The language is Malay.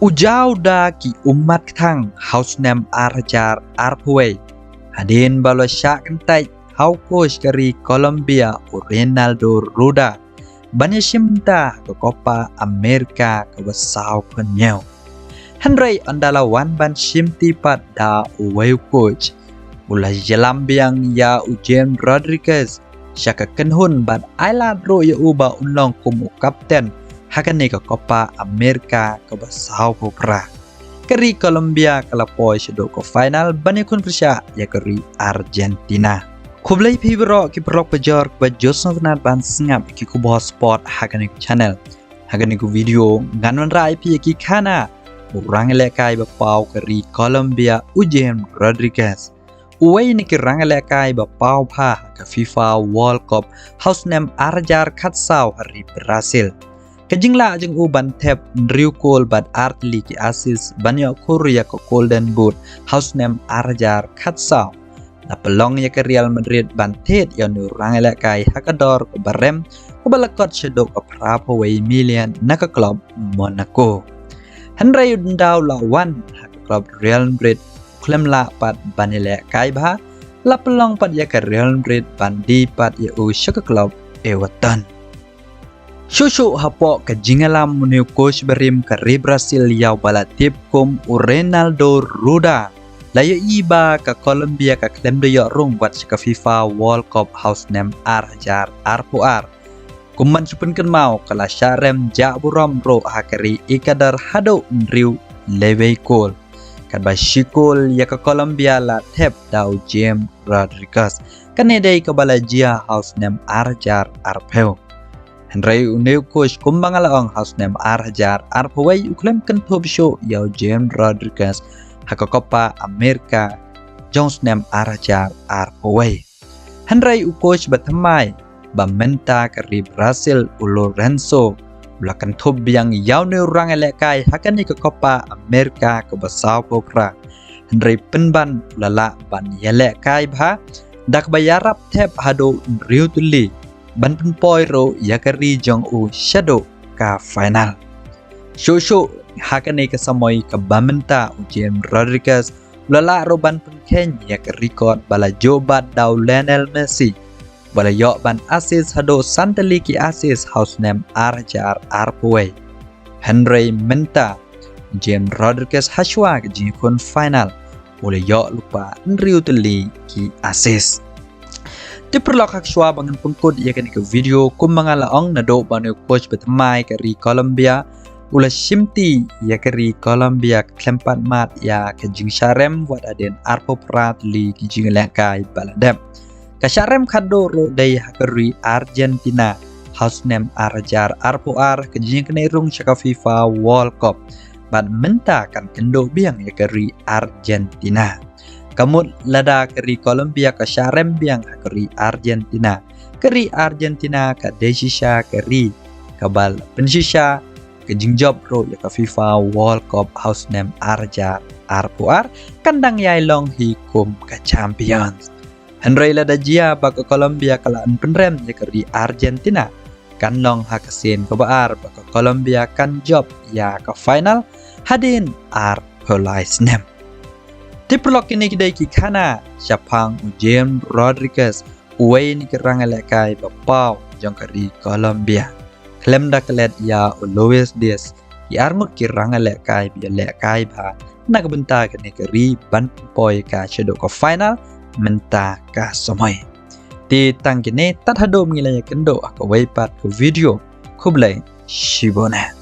Ujau da ki umat thang house name arjar arpway. Hadin balo syak kentai hau coach dari Colombia Ronaldo Ruda. Banyak simta ke Copa America ke besau penyau. Henry andala wan ban simti pat da uway coach. Ulah jelam biang ya Ujen Rodriguez. Syaka kenhun ban ailat ro ya uba unlong kumu kapten. Hakani ke Copa America ke besau popra. Keri Colombia kalapoi sedok ke final banyak kun persya ya keri Argentina. Kublai pibro ki perok pejor ke Josno Venat ban sengap ki kubah sport hakani ku channel. Hakani ku video nganwan rai pi ki kana. Urang lekai bapau keri Colombia Ujen Rodriguez. Uway ni kirang lekai bapau pa ke FIFA World Cup house name arjar katsau hari Brazil. Kejingla jeng uban tep Riu Kol bad artli ki asis banyak Korea ke Golden Boot house name arjar katsau. Na pelong ya ke Real Madrid bantet yang urang lekai hakador ke barem ke balakot sedok ke prapaway million na ke klub Monaco. Henry Undau lawan ke klub Real Madrid klem la pat banile kai bha la pelong pat ya ke Real Madrid bandi pat ya ke klub Everton. Shushu hapo ke jingalam muniu coach berim ke Brazil yau balatip kum Ronaldo Ruda. Layo iba ke Colombia ke klem de yok rung buat ke FIFA World Cup house name arjar arpuar. Kuman supun ken mau kala syarem jak buram ro hakeri ikadar hado Riu Levei Kol. Kadba shikol ya ke Colombia la tep dau James Rodriguez. Kanedai ke balajia house name arjar arpeu. Henry uneu coach kumbang alaong house name arjar arpeway uklem kan top show yau James Rodriguez haka Copa America Jones name arjar arpeway. Henry coach batamai bamenta kari Brazil Lorenzo belakang top yang yau neu rang elekai hakan ni ke Copa America ke besau popra. Henry penban lala ban yelekai bha dak bayarap tep hado Riu Tuli. Ban penpoi ro yakari jong u shadow ka final. Shosho hakane ke samoy ke bamenta Ujen Rodriguez lala ro ban penken yak record bala jobat dau Lionel Messi. Bala yok ban asis hado santali ki asis house name arjar arpway. Henry menta Ujen Rodriguez hashwa ke jikun final. Boleh yok lupa Riu Tuli ki asis. Diperlok hak syua bangan pengkod ia kini ke video kum mangalaong nado banu coach betamai kari Colombia ula simti ia kari Colombia klempat mat ya ke jing syarem buat aden arpo prat li ki jing lekai baladep ka syarem kado ro dai hakari Argentina house name arjar arpo ar ke jing kene rung syaka FIFA World Cup bad menta kan kendo biang ia kari Argentina. Kamut lada keri Colombia ke syarem biang keri Argentina. Keri Argentina ke desisha keri kabal pensisha ke jingjob ro ya ke FIFA World Cup house name arjar arpuar kandang yai long hi kum ke champions. Henry lada jia ba ke Colombia kalaan penrem ya keri Argentina. Kan long hakasin ke baar ba ke Colombia kan job ya ke final hadin ar polais nem. Diperlok ini kidai ki kana Syapang Ujen Rodriguez uway ni kerang lekai bapau jong kari Colombia. Klem da kelet ya Luis Diaz ki armut kirang lekai biya lekai ba nak benta kini kari ban poi ka sedok ke final menta ka somoy. Ti tang kini tat hado mengilanya kendo aku waipat ke video kublai shibona.